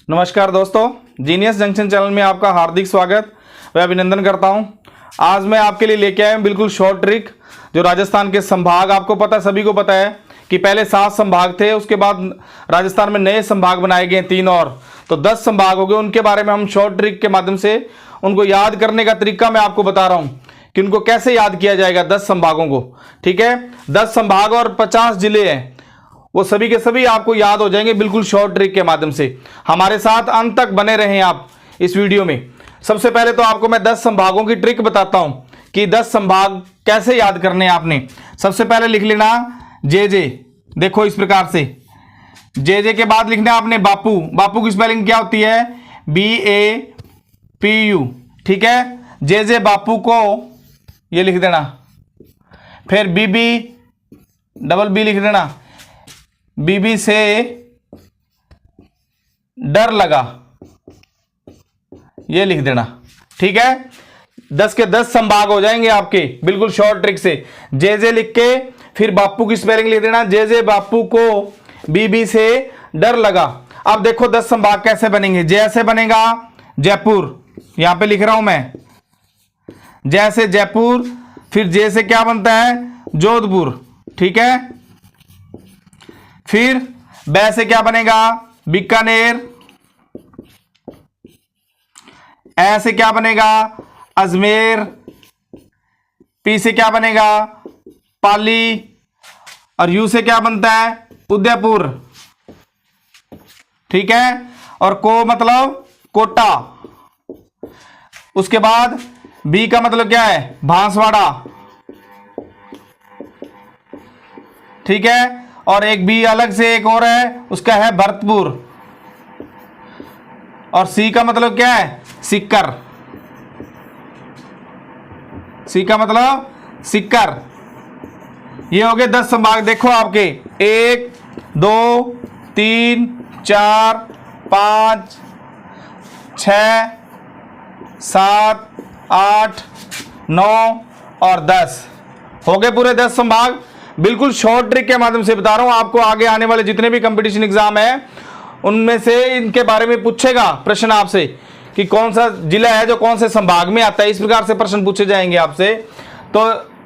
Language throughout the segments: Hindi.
नमस्कार दोस्तों, जीनियस जंक्शन चैनल में आपका हार्दिक स्वागत व अभिनंदन करता हूं। आज मैं आपके लिए लेके आया हूं बिल्कुल शॉर्ट ट्रिक। जो राजस्थान के संभाग, आपको पता, सभी को पता है कि पहले 7 संभाग थे, उसके बाद राजस्थान में नए संभाग बनाए गए 3 और, तो 10 संभाग हो गए। उनके बारे में हम शॉर्ट ट्रिक के माध्यम से उनको याद करने का तरीका मैं आपको बता रहा हूँ कि उनको कैसे याद किया जाएगा 10 संभागों को। ठीक है, 10 संभाग और 50 जिले हैं, वो सभी के सभी आपको याद हो जाएंगे बिल्कुल शॉर्ट ट्रिक के माध्यम से। हमारे साथ अंत तक बने रहें आप इस वीडियो में। सबसे पहले तो आपको मैं 10 संभागों की ट्रिक बताता हूं कि 10 संभाग कैसे याद करने हैं आपने। सबसे पहले लिख लेना जे। देखो इस प्रकार से जे के बाद लिखना आपने बापू। बापू की स्पेलिंग क्या होती है? BAPU। ठीक है, जे बापू को ये लिख देना। फिर BB लिख देना। बीबी से डर लगा, ये लिख देना। ठीक है, 10 के 10 संभाग हो जाएंगे आपके बिल्कुल शॉर्ट ट्रिक से। जे लिख के फिर बापू की स्पेलिंग लिख देना, जे बापू को बीबी से डर लगा। अब देखो 10 संभाग कैसे बनेंगे। जैसे बनेगा जयपुर, यहां पे लिख रहा हूं मैं, जैसे जयपुर। फिर जे से क्या बनता है? जोधपुर। ठीक है, फिर बै से क्या बनेगा? बीकानेर। ए से क्या बनेगा? अजमेर। पी से क्या बनेगा? पाली। और यू से क्या बनता है? उदयपुर। ठीक है, और को मतलब कोटा। उसके बाद बी का मतलब क्या है? बांसवाड़ा। ठीक है, और एक बी अलग से एक और है, उसका है भरतपुर। और सी का मतलब क्या है? सीकर। सी का मतलब सीकर। ये हो गए 10 संभाग। देखो आपके 1 2 3 4 5 6 7 8 9 और 10 हो गए पूरे 10 संभाग। बिल्कुल शॉर्ट ट्रिक के माध्यम से बता रहा हूं आपको। आगे आने वाले जितने भी कंपटीशन एग्जाम है उनमें से इनके बारे में पूछेगा प्रश्न आपसे कि कौन सा जिला है जो कौन से संभाग में आता है। इस प्रकार से प्रश्न पूछे जाएंगे आपसे। तो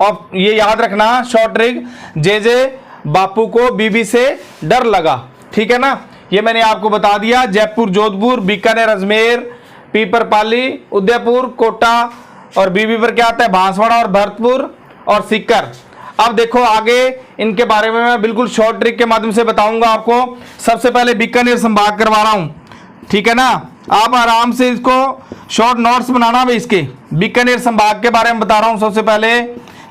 अब ये याद रखना शॉर्ट ट्रिक, जे बापू को बीबी से डर लगा। ठीक है ना, ये मैंने आपको बता दिया। जयपुर, जोधपुर, बीकानेर, अजमेर, पी पर पाली, उदयपुर, कोटा, और बीबी पर क्या आता है? बांसवाड़ा और भरतपुर और सीकर। अब देखो आगे इनके बारे में मैं बिल्कुल शॉर्ट ट्रिक के माध्यम से बताऊंगा आपको। सबसे पहले बीकानेर संभाग करवा रहा हूं। ठीक है ना, आप आराम से इसको शॉर्ट नोट्स बनाना भी इसके। बीकानेर संभाग के बारे में बता रहा हूं सबसे पहले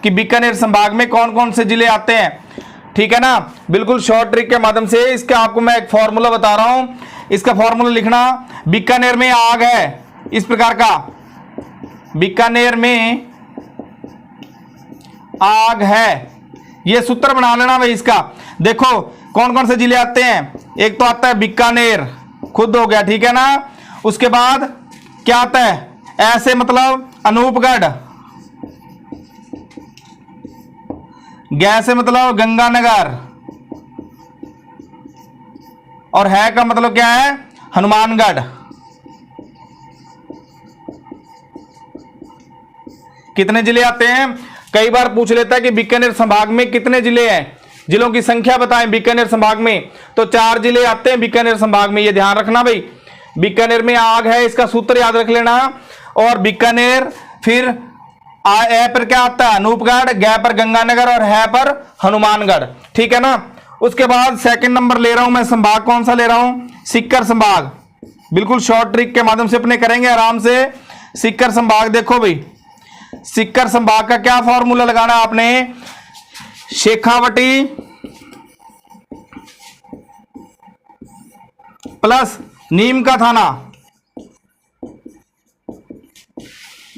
कि बीकानेर संभाग में कौन कौन से जिले आते हैं। ठीक है ना, बिल्कुल शॉर्ट ट्रिक के माध्यम से। इसका आपको मैं एक फॉर्मूला बता रहा हूं। इसका फॉर्मूला लिखना, बीकानेर में आग है, इस प्रकार का। बीकानेर में आग है, ये सूत्र बना लेना भाई इसका। देखो कौन कौन से जिले आते हैं। एक तो आता है बीकानेर, खुद हो गया। ठीक है ना, उसके बाद क्या आता है? ऐसे मतलब अनूपगढ़। गै से मतलब गंगानगर। और है का मतलब क्या है? हनुमानगढ़। कितने जिले आते हैं? कई बार पूछ लेता है कि बीकानेर संभाग में कितने जिले हैं, जिलों की संख्या बताएं बीकानेर संभाग में। तो 4 जिले आते हैं बीकानेर संभाग में, ये ध्यान रखना भाई। बीकानेर में आग है, इसका सूत्र याद रख लेना। और बीकानेर, फिर ए पर क्या आता है? अनूपगढ़, गै पर गंगानगर और है पर हनुमानगढ़। ठीक है ना, उसके बाद सेकंड नंबर ले रहा हूं मैं संभाग। कौन सा ले रहा हूं? सीकर संभाग। बिल्कुल शॉर्ट ट्रिक के माध्यम से अपने करेंगे आराम से। सीकर संभाग देखो भाई, सीकर संभाग का क्या फॉर्मूला लगाना आपने? शेखावटी प्लस नीम का थाना।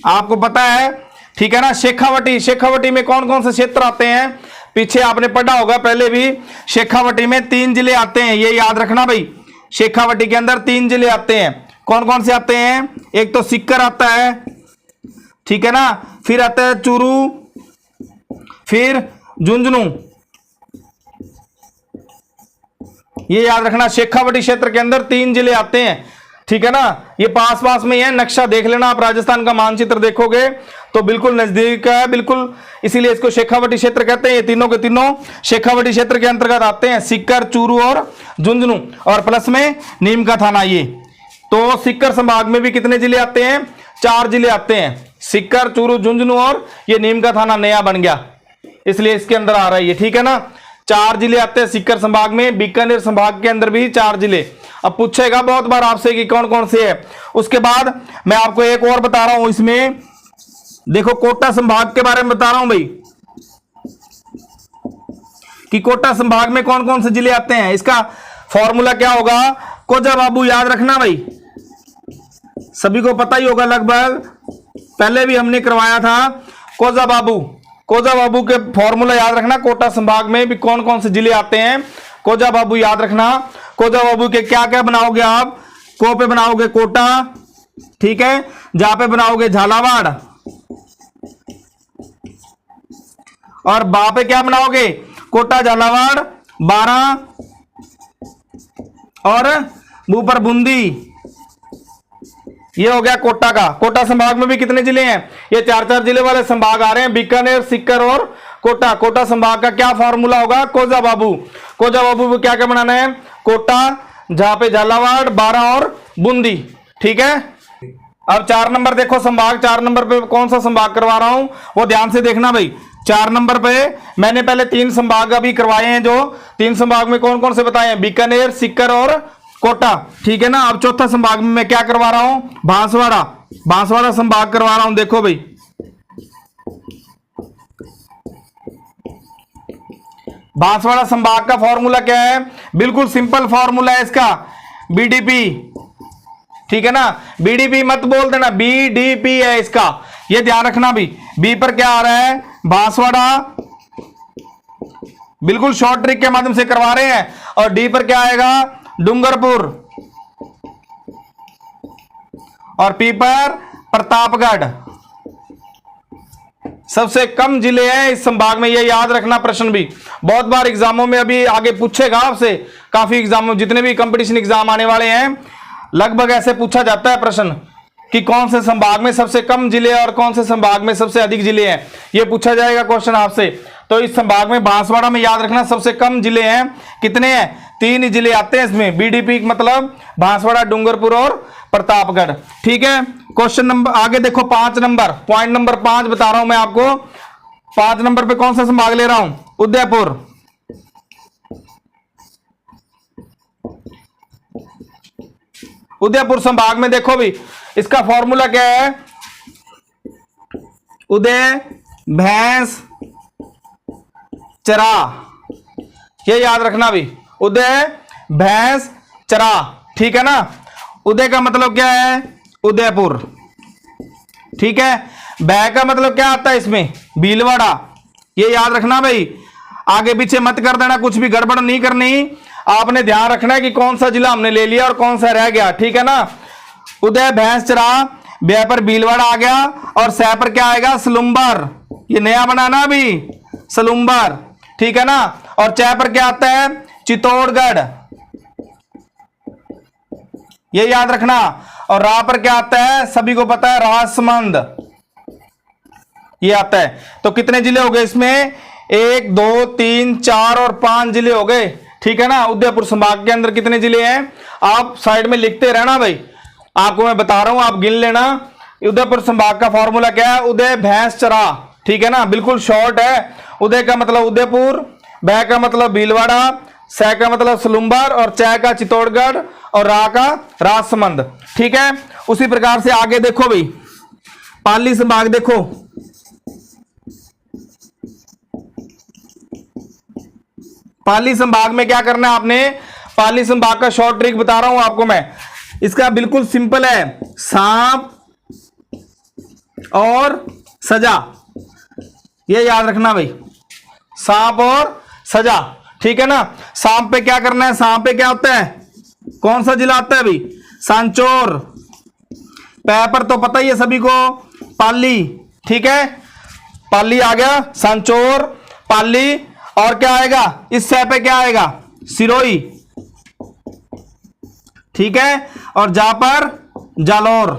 आपको पता है, ठीक है ना। शेखावटी में कौन कौन से क्षेत्र आते हैं? पीछे आपने पढ़ा होगा पहले भी। शेखावटी में 3 जिले आते हैं, ये याद रखना भाई। शेखावटी के अंदर 3 जिले आते हैं। कौन कौन से आते हैं? एक तो सीकर आता है, ठीक है ना, फिर आता है चूरू, फिर झुंझुनू। ये याद रखना, शेखावटी क्षेत्र के अंदर 3 जिले आते हैं। ठीक है ना, ये पास पास में ही है, नक्शा देख लेना आप, राजस्थान का मानचित्र देखोगे तो बिल्कुल नजदीक है बिल्कुल, इसीलिए इसको शेखावटी क्षेत्र कहते हैं। ये तीनों के तीनों शेखावटी क्षेत्र के अंतर्गत आते हैं, सीकर, चूरू और झुंझुनू, और प्लस में नीम का थाना। ये तो सीकर संभाग में भी कितने जिले आते हैं? 4 जिले आते हैं, सीकर, चूरू, झुंझुनू और ये नीम का थाना नया बन गया, इसलिए इसके अंदर आ रहा है ये, ठीक है ना। 4 जिले आते हैं सीकर संभाग में, बीकानेर संभाग के अंदर भी 4 जिले। अब पूछेगा बहुत बार आपसे कि कौन कौन से है। उसके बाद मैं आपको एक और बता रहा हूं, इसमें देखो कोटा संभाग के बारे में बता रहा हूं भाई, कि कोटा संभाग में कौन कौन से जिले आते हैं। इसका फॉर्मूला क्या होगा? कोजा बाबू, याद रखना भाई, सभी को पता ही होगा लगभग, पहले भी हमने करवाया था। कोजा बाबू, कोजा बाबू के फॉर्मूला याद रखना। कोटा संभाग में भी कौन कौन से जिले आते हैं, कोजा बाबू याद रखना। कोजा बाबू के क्या क्या बनाओगे आप? को पे बनाओगे कोटा, ठीक है, जहां पे बनाओगे झालावाड़, और बा पे क्या बनाओगे? कोटा, झालावाड़, 12 और मुंह पर बूंदी। ये हो गया कोटा का। कोटा संभाग में भी कितने जिले हैं? ये 4-4 जिले वाले संभाग आ रहे हैं, बीकानेर, सीकर और कोटा। कोटा संभाग का क्या फॉर्मूला होगा? कोजा बाबू। कोजा बाबू को क्या क्या बनाना है? कोटा, जहां पे झालावाड़, 12 और बूंदी, ठीक है। अब 4 नंबर देखो संभाग, 4 नंबर पे कौन सा संभाग करवा रहा हूं वो ध्यान से देखना भाई। 4 नंबर पे मैंने पहले 3 संभाग अभी करवाए हैं, जो 3 संभाग में कौन कौन से बताए हैं? बीकानेर, सीकर और कोटा, ठीक है ना। अब चौथा संभाग में मैं क्या करवा रहा हूं? बांसवाड़ा, बांसवाड़ा संभाग करवा रहा हूं। देखो भाई, बांसवाड़ा संभाग का फॉर्मूला क्या है? बिल्कुल सिंपल फॉर्मूला है इसका, बीडीपी, ठीक है ना। बीडीपी मत बोल देना, बीडीपी है इसका, ये ध्यान रखना भी। बी पर क्या आ रहा है? बांसवाड़ा, बिल्कुल शॉर्ट ट्रिक के माध्यम से करवा रहे हैं। और डी पर क्या आएगा? डूंगरपुर, और पी पर प्रतापगढ़। सबसे कम जिले हैं इस संभाग में, ये याद रखना। प्रश्न भी बहुत बार एग्जामों में अभी आगे पूछेगा आपसे, काफी एग्जामों, जितने भी कंपटीशन एग्जाम आने वाले हैं लगभग ऐसे पूछा जाता है प्रश्न कि कौन से संभाग में सबसे कम जिले और कौन से संभाग में सबसे अधिक जिले हैं, ये पूछा जाएगा क्वेश्चन आपसे। तो इस संभाग में बांसवाड़ा में याद रखना सबसे कम जिले हैं, कितने हैं? 3 जिले आते हैं इसमें, बीडीपी मतलब बांसवाड़ा, डूंगरपुर और प्रतापगढ़, ठीक है। क्वेश्चन नंबर आगे देखो, 5 नंबर, पॉइंट नंबर 5 बता रहा हूं मैं आपको। 5 नंबर पे कौन सा संभाग ले रहा हूं? उदयपुर। उदयपुर संभाग में देखो भी, इसका फॉर्मूला क्या है? उदय, भैंस, चरा, ये याद रखना भी, उदय, भैंस, चरा, ठीक है ना। उदय का मतलब क्या है? उदयपुर, ठीक है। बै का मतलब क्या आता है इसमें? भीलवाड़ा, ये याद रखना भाई, आगे पीछे मत कर देना, कुछ भी गड़बड़ नहीं करनी, आपने ध्यान रखना है कि कौन सा जिला हमने ले लिया और कौन सा रह गया, ठीक है ना। उदय, भैंस, चरा, बै पर भीलवाड़ा आ गया, और सै पर क्या आएगा? सलुम्बर, ये नया बनाना भी, सलुम्बर, ठीक है ना। और चै पर क्या आता है? चित्तौड़गढ़, ये याद रखना। और रा पर क्या आता है? सभी को पता है, राजसमंद, ये आता है। तो कितने जिले हो गए इसमें? 1, 2, 3, 4 और 5 जिले हो गए, ठीक है ना। उदयपुर संभाग के अंदर कितने जिले हैं? आप साइड में लिखते रहना भाई, आपको मैं बता रहा हूं, आप गिन लेना। उदयपुर संभाग का फॉर्मूला क्या है? उदय, भैंस, चरा, ठीक है ना, बिल्कुल शॉर्ट है। उदय का मतलब उदयपुर, बै का मतलब भीलवाड़ा, सै का मतलब सलुम्बर, और चै का चित्तौड़गढ़, और रा का राजसमंद, ठीक है। उसी प्रकार से आगे देखो भाई, पाली संभाग देखो, पाली संभाग में क्या करना है आपने? पाली संभाग का शॉर्ट ट्रिक बता रहा हूं आपको मैं, इसका बिल्कुल सिंपल है, सांप और सजा, ये याद रखना भाई, सांप और सजा, ठीक है ना। सांप पे क्या करना है? सांप पे क्या होता है? कौन सा जिला आता है भाई? सांचौर। पै पर तो पता ही है सभी को, पाली, ठीक है, पाली आ गया, सांचौर, पाली, और क्या आएगा? इस सै पे क्या आएगा? सिरोही, ठीक है। और जा पर जालौर।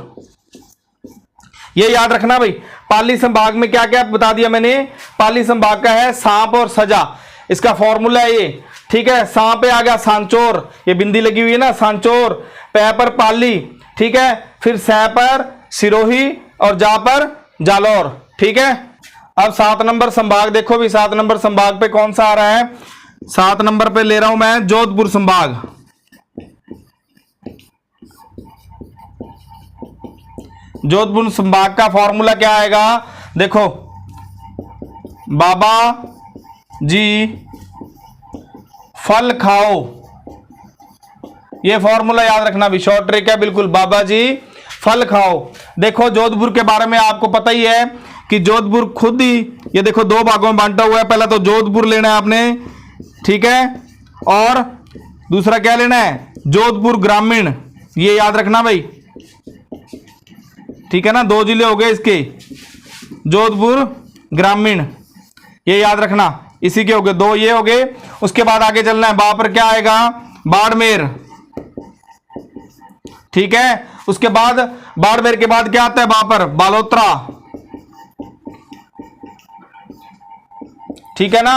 ये याद रखना भाई। पाली संभाग में क्या क्या बता दिया मैंने। पाली संभाग का है सांप और सजा, इसका फॉर्मूला है ये, ठीक है। सांप पे आ गया सांचौर, ये बिंदी लगी हुई है ना, सांचौर। पै पर पाली, ठीक है। फिर सै पर सिरोही और जा पर जालौर, ठीक है। अब 7 नंबर संभाग देखो भी, 7 नंबर संभाग पे कौन सा आ रहा है। 7 नंबर पे ले रहा हूं मैं जोधपुर संभाग। जोधपुर संभाग का फॉर्मूला क्या आएगा देखो, बाबा जी फल खाओ, ये फॉर्मूला याद रखना भी, शॉर्ट ट्रिक है बिल्कुल। बाबा जी फल खाओ। देखो जोधपुर के बारे में आपको पता ही है कि जोधपुर खुद ही, ये देखो 2 भागों में बांटा हुआ है। पहला तो जोधपुर लेना है आपने, ठीक है, और दूसरा क्या लेना है, जोधपुर ग्रामीण, ये याद रखना भाई, ठीक है ना। 2 जिले हो गए इसके, जोधपुर ग्रामीण, ये याद रखना। इसी के हो गए 2, ये हो गए। उसके बाद आगे चलना है, वहां पर क्या आएगा, बाड़मेर, ठीक है। उसके बाद बाड़मेर के बाद क्या आता है, वहां पर बालोतरा, ठीक है ना।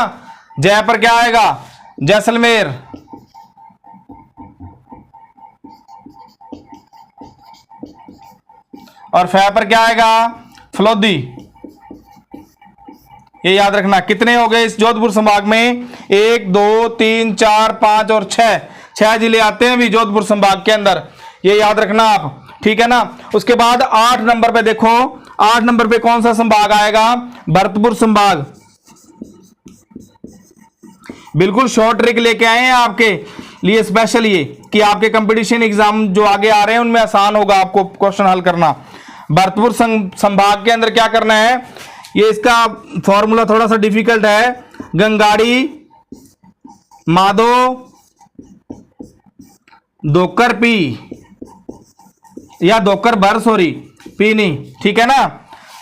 जय पर क्या आएगा, जैसलमेर, और फै पर क्या आएगा, फलोदी, ये याद रखना। कितने हो गए इस जोधपुर संभाग में, 1 2 3 4 5 और 6 जिले आते हैं भी जोधपुर संभाग के अंदर, ये याद रखना आप, ठीक है ना। उसके बाद 8 नंबर पे देखो, 8 नंबर पे कौन सा संभाग आएगा, भरतपुर संभाग। बिल्कुल शॉर्ट ट्रिक लेके आए हैं आपके लिए स्पेशल, ये कि आपके कंपटीशन एग्जाम जो आगे आ रहे हैं उनमें आसान होगा आपको क्वेश्चन हल करना। भरतपुर संभाग के अंदर क्या करना है, ये इसका फॉर्मूला थोड़ा सा डिफिकल्ट है। गंगाड़ी माधो दोकर पी, या धोकर भर, सॉरी पी नहीं, ठीक है ना।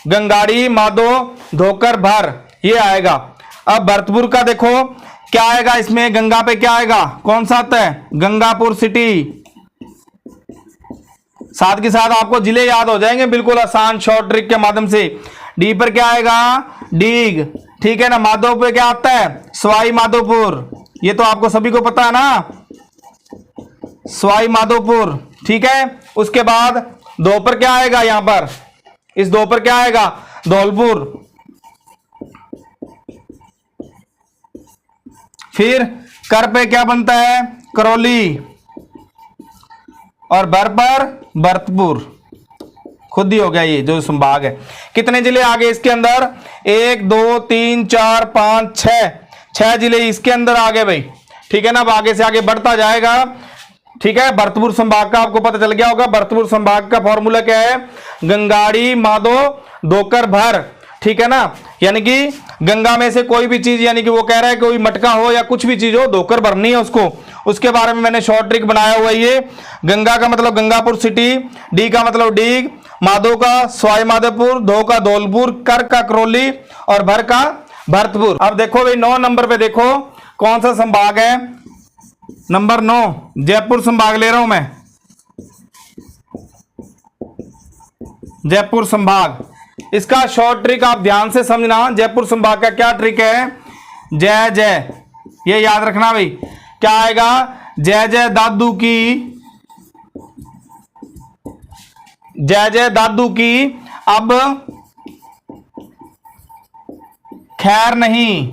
गंगाड़ी माधो धोकर भर, ये आएगा। अब भरतपुर का देखो क्या आएगा इसमें, गंगा पे क्या आएगा, कौन सा आता है, गंगापुर सिटी। साथ के साथ आपको जिले याद हो जाएंगे बिल्कुल आसान शॉर्ट ट्रिक के माध्यम से। डी पर क्या आएगा, डीग, ठीक है ना। माधव पे क्या आता है, सवाई माधोपुर, ये तो आपको सभी को पता है ना, सवाई माधोपुर, ठीक है। उसके बाद दो पर क्या आएगा, यहां पर इस 2 पर क्या आएगा, धौलपुर। फिर कर पे क्या बनता है, करौली, और बर पर भरतपुर, खुद ही हो गया ये जो संभाग है। कितने जिले आ गए इसके अंदर, 1 2 3 4 5 6 जिले इसके अंदर आ गए भाई, ठीक है ना। अब आगे से आगे बढ़ता जाएगा, ठीक है। भरतपुर संभाग का आपको पता चल गया होगा। भरतपुर संभाग का फॉर्मूला क्या है, गंगाड़ी माधो दोकर भर, ठीक है ना। यानी कि गंगा में से कोई भी चीज, यानी कि वो कह रहा है कोई मटका हो या कुछ भी चीज हो, धोकर भरनी है उसको, उसके बारे में मैंने शॉर्ट ट्रिक बनाया हुआ है ये। गंगा का मतलब गंगापुर सिटी, डी का मतलब डीग, माधो का सवाई माधोपुर, धो का धौलपुर, कर का करौली और भर का भरतपुर। अब देखो भाई 9 नंबर पे देखो कौन सा संभाग है, नंबर 9 जयपुर संभाग ले रहा हूं मैं। जयपुर संभाग, इसका शॉर्ट ट्रिक आप ध्यान से समझना। जयपुर संभाग का क्या ट्रिक है, जय जय, ये याद रखना भाई। क्या आएगा, जय जय दादू की, जय जय दादू की अब खैर नहीं,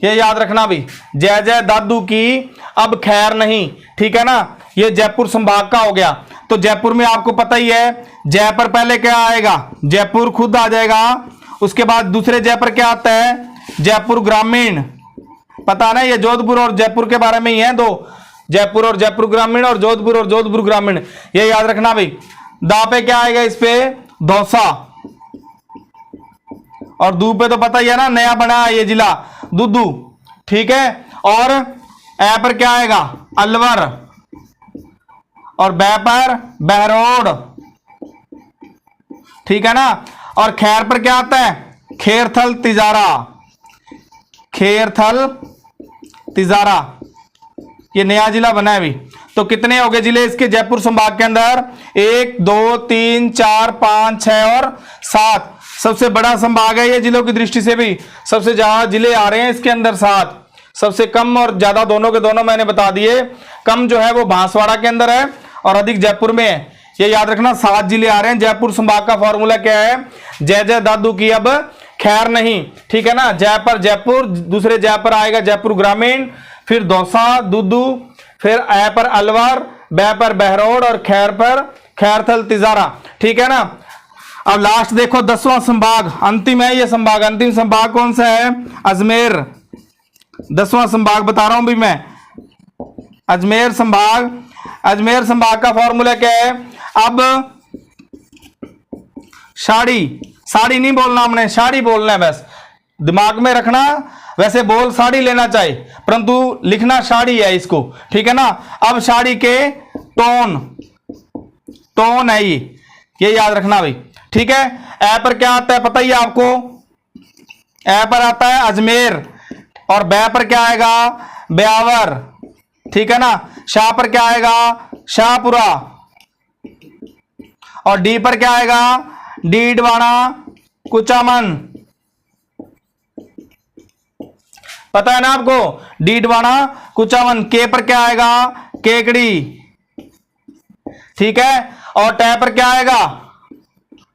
ये याद रखना भाई। जय जय दादू की अब खैर नहीं, ठीक है ना। ये जयपुर संभाग का हो गया। तो जयपुर में आपको पता ही है, जय पर पहले क्या आएगा, जयपुर खुद आ जाएगा। उसके बाद दूसरे जय पर क्या आता है, जयपुर ग्रामीण, पता ना, ये जोधपुर और जयपुर के बारे में ही है 2, जयपुर और जयपुर ग्रामीण और जोधपुर ग्रामीण, ये याद रखना भाई। दा पे क्या आएगा, इस पे दौसा, और दू पे तो पता ही है ना, नया बना ये जिला दुदू, ठीक है। और ए पर क्या आएगा, अलवर, और बै पर बहरोड, ठीक है ना। और खैर पर क्या आता है, खेरथल तिजारा, खेरथल तिजारा, ये नया जिला बना है अभी। तो कितने हो गए जिले इसके जयपुर संभाग के अंदर? 1 2 3 4 5 6 और 7। सबसे बड़ा संभाग है ये जिलों की दृष्टि से भी, सबसे ज्यादा जिले आ रहे हैं इसके अंदर 7। सबसे कम और ज्यादा दोनों के दोनों मैंने बता दिए। कम जो है वो बांसवाड़ा के अंदर है और अधिक जयपुर में है। ये याद रखना 7 जिले आ रहे हैं। जयपुर संभाग का फॉर्मूला क्या है? जय जय दादू की अब खैर नहीं, ठीक है ना। जय पर जयपुर, दूसरे जय पर आएगा जयपुर ग्रामीण, फिर दौसा दुदू, फिर ए पर अलवर, बै पर बहरोड और खैर पर खैरथल तिजारा, ठीक है ना। अब लास्ट देखो 10वां संभाग, अंतिम है ये संभाग। अंतिम संभाग कौन सा है? अजमेर। 10वां संभाग बता रहा हूं भी मैं, अजमेर संभाग। अजमेर संभाग का फॉर्मूला क्या है? अब साड़ी नहीं बोलना हमने, साड़ी बोलना है बस, दिमाग में रखना। वैसे बोल साड़ी लेना चाहिए परंतु लिखना साड़ी है इसको, ठीक है ना। अब साड़ी के टोन है ये याद रखना भाई, ठीक है। ए पर क्या आता है पता ही है आपको? ए पर आता है अजमेर और बै पर क्या आएगा? ब्यावर, ठीक है ना। शाह पर क्या आएगा? शाहपुरा और डी पर क्या आएगा? डीडवाना कुचामन, पता है ना आपको? डीडवाना कुचामन। के पर क्या आएगा? केकड़ी, ठीक है। और टै पर क्या आएगा?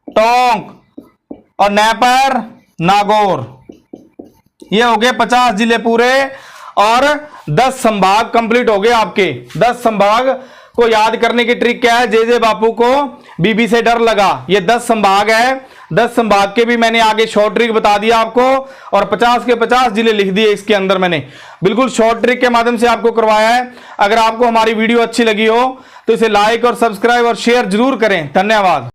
टोंक और नै पर नागौर। ये हो गए 50 जिले पूरे और 10 संभाग कंप्लीट हो गए आपके। 10 संभाग को याद करने की ट्रिक क्या है? जे बापू को बीबी से डर लगा। ये 10 संभाग है। 10 संभाग के भी मैंने आगे शॉर्ट ट्रिक बता दिया आपको और 50 के 50 जिले लिख दिए इसके अंदर। मैंने बिल्कुल शॉर्ट ट्रिक के माध्यम से आपको करवाया है। अगर आपको हमारी वीडियो अच्छी लगी हो तो इसे लाइक और सब्सक्राइब और शेयर जरूर करें। धन्यवाद।